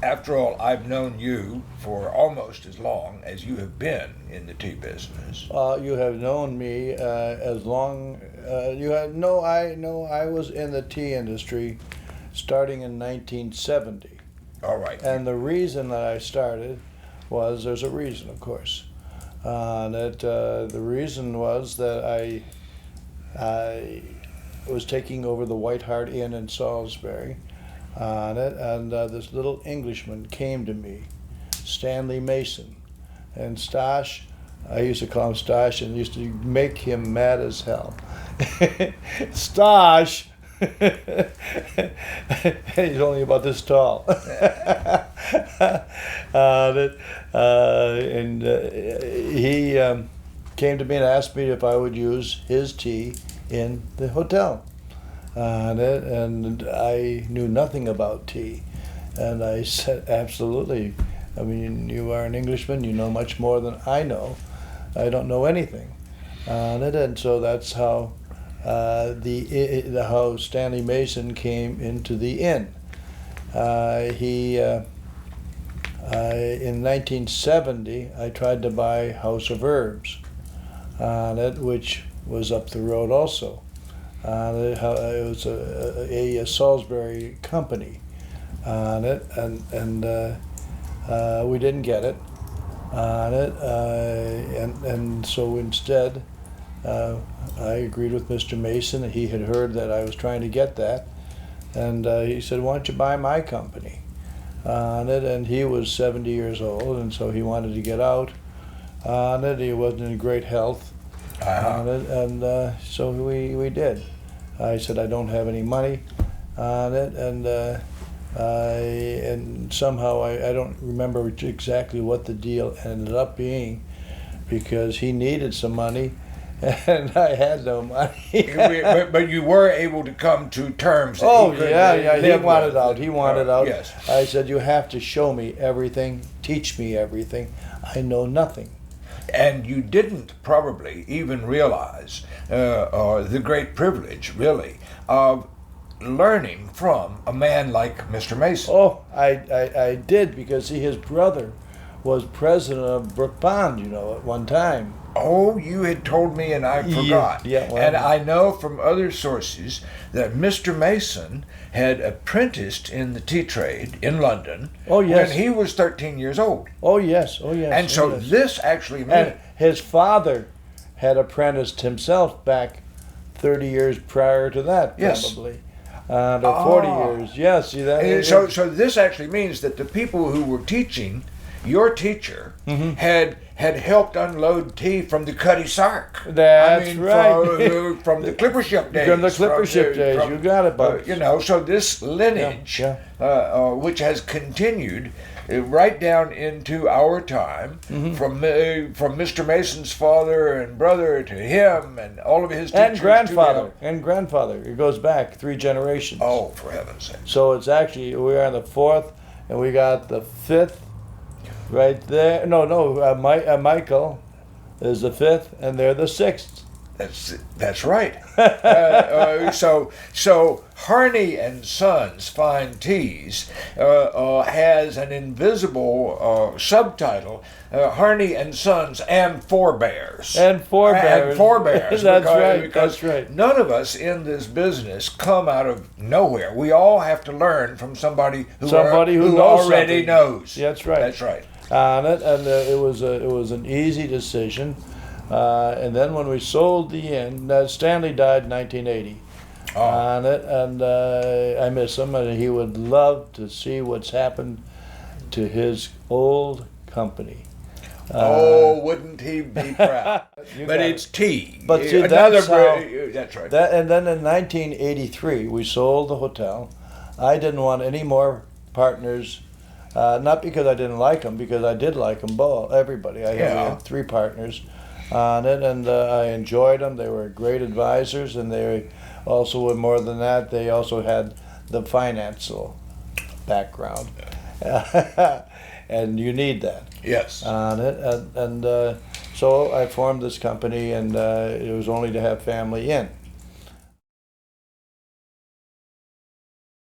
After all, I've known you for almost as long as you have been in the tea business. You have known me as long. You have no. I know. I was in the tea industry starting in 1970. All right. And the reason that I started was there's a reason, of course. The reason was that I was taking over the White Hart Inn in Salisbury, and this little Englishman came to me, Stanley Mason, and Stosh. I used to call him Stosh, and used to make him mad as hell. Stosh. He's only about this tall. He came to me and asked me if I would use his tea in the hotel. And I knew nothing about tea. And I said, absolutely. I mean, you are an Englishman, you know much more than I know. I don't know anything. And so that's how how Stanley Mason came into the inn. In 1970, I tried to buy House of Herbs, which was up the road also. It was a Salisbury company on it, and we didn't get it on it, and so instead I agreed with Mr. Mason. He had heard that I was trying to get that, and he said, "Why don't you buy my company?" On it, and he was 70 years old, and so he wanted to get out on it. He wasn't in great health on it, and so we did. I said, I don't have any money on it, and somehow I don't remember exactly what the deal ended up being, because he needed some money and I had no money. but you were able to come to terms. Oh, yeah, he wanted out. He wanted out. Yes. I said, you have to show me everything, teach me everything. I know nothing. And you didn't probably even realize the great privilege, really, of learning from a man like Mr. Mason. Oh, I did, because his brother was president of Brook Pond, at one time. Oh, you had told me and I forgot. Yeah, well, and I know from other sources that Mr. Mason had apprenticed in the tea trade in London. Oh, yes. When he was 13 years old. Oh, yes. And so yes. this actually meant... And his father had apprenticed himself back 30 years prior to that, probably. Yes. 40 years. Yes. See that? So this actually means that the people who were teaching your teacher had helped unload tea from the Cuddy Sark. That's right. From the clipper ship days. From the clipper ship days, you got it, Bob. So this lineage, which has continued right down into our time, from Mr. Mason's father and brother to him and all of his teachers. And grandfather. It goes back 3 generations. Oh, for heaven's sake. So it's actually, we're on the 4th, and we got the 5th. Right there. Michael is the 5th, and they're the 6th. That's right. So Harney and Sons Fine Teas has an invisible subtitle: Harney and Sons and Forebears. And Forebears. That's right. None of us in this business come out of nowhere. We all have to learn from somebody who already knows. That's right. That's right. It was an easy decision. And then when we sold the inn, Stanley died in 1980. On it, and I miss him, and he would love to see what's happened to his old company. Wouldn't he be proud? But it's tea. But see, that's right. And then in 1983, we sold the hotel. I didn't want any more partners. Not because I didn't like them, because I did like them both. Everybody. I had 3 partners on it, and I enjoyed them. They were great advisors, and they also, more than that, they also had the financial background, and you need that. Yes. On it, and so I formed this company, and it was only to have family in.